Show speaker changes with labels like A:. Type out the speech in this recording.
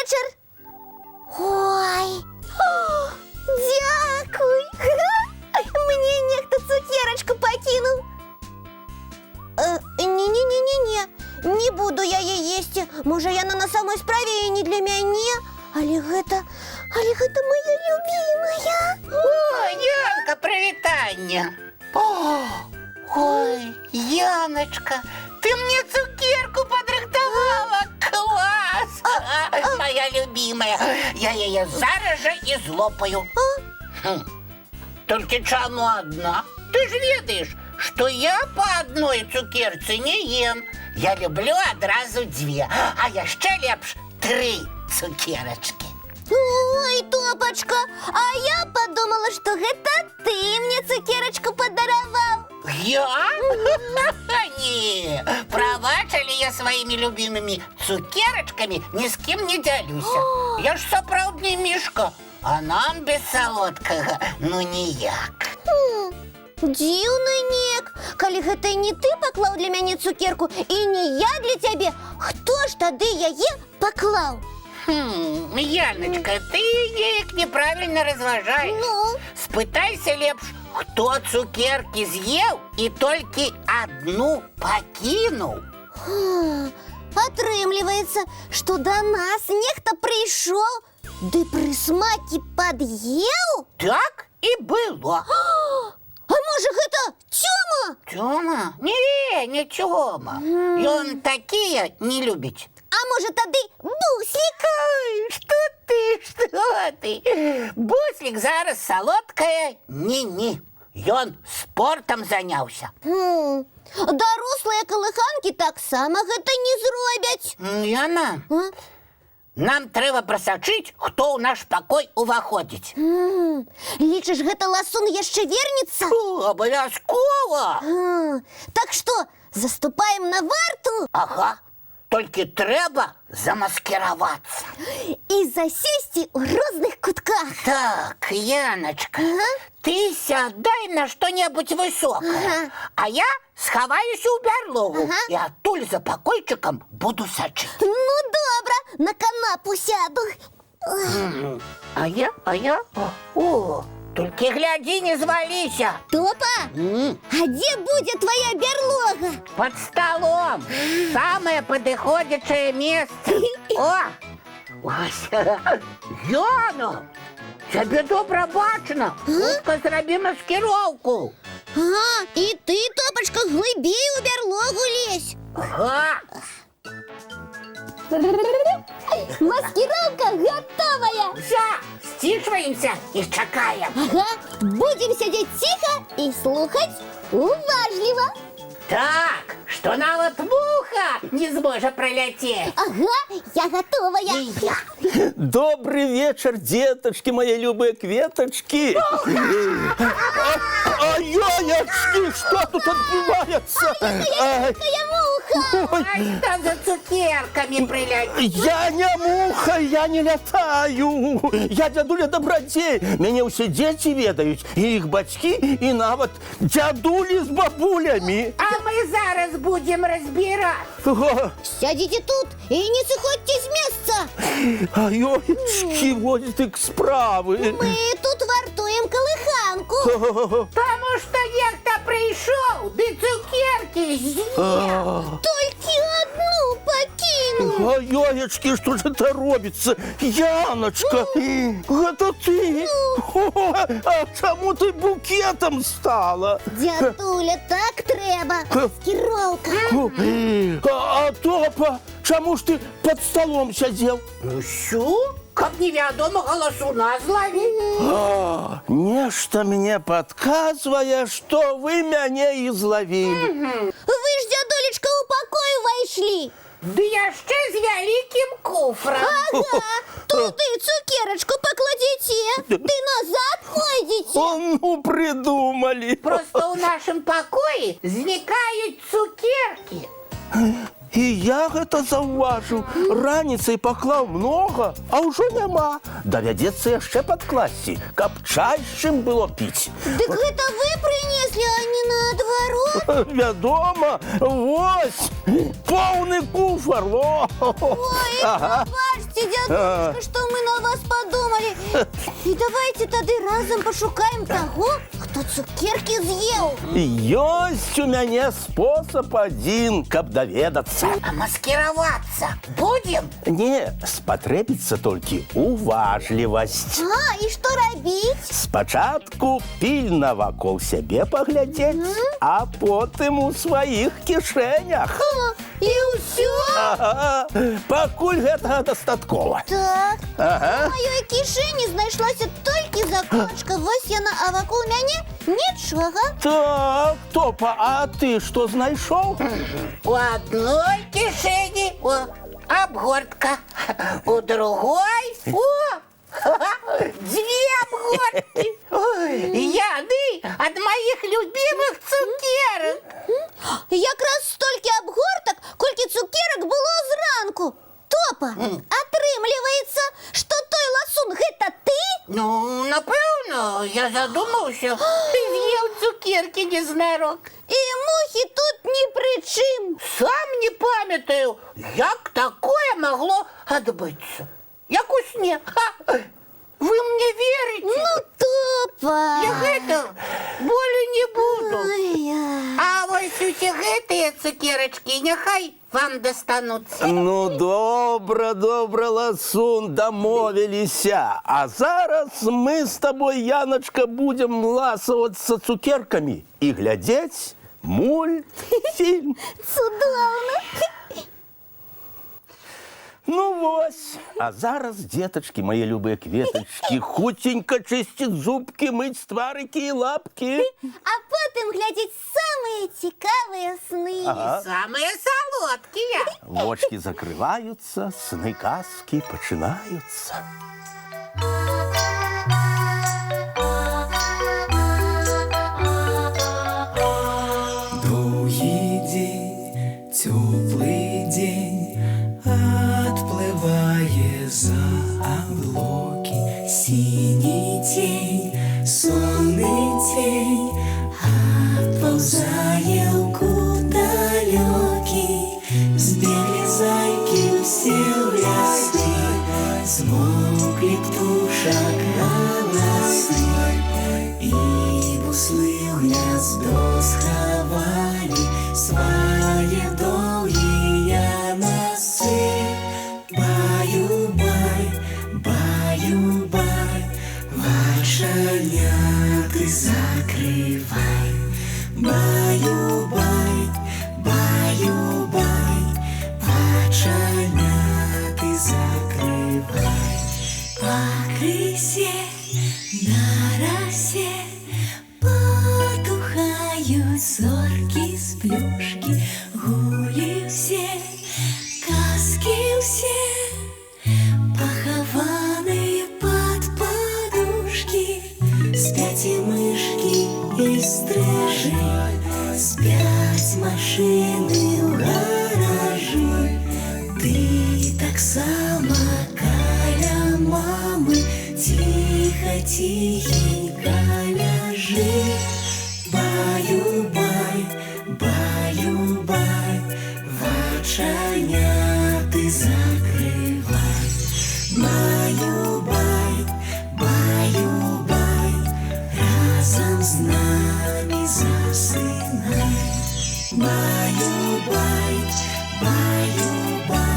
A: вечір. Ой, дякуй. Мені ніхто цукерочку покинув. Ні-ні-ні-ні-ні. Не буду я її їсти. Може, я на самой справе і не для мене. Але гэта моя любимая.
B: О, Янка, привітання. Ой, Яночка, ти мені цукерку подрихтовала. Клас! Моя любимая. Я її зараз же і злопаю. Тільки чому одна? Ти ж ведаєш, що я по одной цукерці не ем. Я люблю одразу дві, а яще лепш 3 цукерочки.
A: Ой, Топочка, а я подумала, что это ты мне цукерочку подаровал.
B: Я? Ні, пробачили я своими любимыми цукерочками ни с кем не делюся. Я ж сапраўдны мішка, а нам без солодкого ну ніяк.
A: Дзіўны нек. Калі гэта не ты паклаў для мяне цукерку і не я для цябе, хто ж тады яе паклаў?
B: Яночка, ты неяк неправильно разважаешь.
A: Ну?
B: Спытайся лепш, хто цукерки з'ел и только одну покинул.
A: Атрымліваецца, што да нас нехта прыйшоў, ды пры смакі пад'еў?
B: Так и было.
A: А можа гэта Цёма?
B: Тёма? Не Тёма. Он такие не любит.
A: А можа тады Буслік?
B: Ой, что ты? Буслик зараз солодкая не-не. Он спортом занялся.
A: Дарослыя калыханкі таксама гэта не зробяць.
B: Яна, нам трэба прасачыць, хто ў наш пакой уваходзіць.
A: Лічыш, гэта ласун яшчэ вернецца?
B: Абавязкова.
A: Так што, заступаем на варту?
B: Ага, толькі трэба замаскіравацца.
A: І засесці ў розных кутках.
B: Так, Яночка, ты сядай на што-небудзь высокае, а я схаваюся ў бярлогу і адтуль за пакойчыкам буду сачыць.
A: Ну, добра, на канапу сяду.
B: А я? О, толькі глядзі, не зваліся.
A: Топа, а дзе будзе твоя бярлога?
B: Под столом. Самое подыходящее место. О! Ось. Яна! Тебе добра бачна. Хутка зрабі маскіроўку.
A: І ты, Топачка, глыбей у бярлогу лезь.
B: Ага.
A: Маскировка готовая.
B: Все, сцішваемся і чакаем.
A: Ага, будем сидеть тихо и слухать уважливо.
B: Так, что нават муха не зможа проляцець.
A: Ага, я готовая.
B: І я.
C: Добрый вечер, деточки, мои любые кветочки. Ай-яй-яй, что тут отбывается?
A: Какая муха.
B: А что за цукерками прилетит?
C: Я не муха, я не лятаю. Я дядуля добродзей. Мяне ўсе дзеці ведаюць, і іх бацькі, і нават дядулі з бабулями.
B: А мы зараз будем разбирать.
A: Сядите тут и не сыходьте с места.
C: Ай-ой-чки, вот так справы.
A: Мы тут вартуем колыханку.
B: Потому что некто пришел, да цукерки съел.
A: Только одну покинул.
C: Ай-яечки, что же это робится? Яночка, это ты? А чему ты букетом стала?
A: Дядуля, так треба. Маскировка.
C: А Топа, чему ж ты под столом сидел?
B: Ну что? Как неведомо голосуна зловить.
C: Нечто мне подсказывает, что вы меня изловили.
A: Вы ж, дядулечка, у покою вошли.
B: Да я ще з великим куфром.
A: Ага, туды цукерочку покладите. Ты назад пойдете.
C: Ну, придумали.
B: Просто у нашем покое зникают цукерки.
C: И я это заўважыў. Раніцай паклаў много, а ўжо няма. Давядзецца яшчэ падкласці, каб чайшым было піць.
A: Так это вы принесли, а не наоборот?
C: Вядома, вось, поўны куфар.
A: Ой, бачьте, Дядулечка, что мы на вас подумали. И давайте тогда разом пошукаем того, хто цукерки з'їв.
C: Ёсць у мяне спосаб адзін, каб даведацца.
B: А маскироваться будем?
C: Не, спатрэбіцца толькі уважлівасць.
A: А, и что робить?
C: Спачатку пільна вакол сябе паглядзець, а потым у сваіх кішэнях.
A: И все?
C: Ага, пакуль гэтага дастаткова.
A: Так,
C: Ага.
A: в моей кишені знайшлася тільки заколочка. Вось яна, а вокруг мяне нічого.
C: Так, Топа, а ты што знайшоў?
B: У одной кишени обгортка, у другой две обгортки. Яды от моих любимых цукерок.
A: Якраз стільки обгорток, кольки цукерок було зранку. Топа, отрымливается, что той ласун гэта ты?
B: Ну, напевно, я задумався, з'їв цукерки незнарок.
A: И мухи тут ни при чим.
B: Сам не пам'ятаю, як такое могло отбыться. Як у сне. Вы мне верите?
A: Ну, Топа.
B: Я гэта более не буду.
A: Ой,
B: А ось усі гэтыя цукерочки няхай вам достануться.
C: Ну, добра, добра, ласун, дамовіліся. А зараз мы з тобой, Яночка, будем ласавацца цукеркамі і глядзець мультфільм.
A: Цудоўна.
C: Ну вось, а зараз, деточки, мои любые кветочки, хутенько чистить зубки, мыть тварики и лапки.
A: А потім глядіть самые цікавые сни.
C: Ага.
B: Самые солодкие.
C: Вочки закрываются, сны казки починаются.
D: Довгий день, теплый день, отплывая за облаки. Синий тень, сонный тень, отползая в далекий. Сбегли зайки все в лесны, смолкли птушек голосы. И буслы в гнездо сховали свои долгие носы. Баю-бай, баю-бай, вошаняты закрывай. Баю-бай, баю-бай, вошаняты закрывай. По крысе на росе потухают зорки с плюшки. Гули все, казки все, похованные под подушки. Спят и мышки, и стрижи, спят машины в гаражи. Ты так само каля мамы, тихо, тихенько ляжи. Баю-бай, баю-бай, вочаняты закрывай. Баю-бай, баю-бай, разом с нами засынай. Баю-бай, баю-бай.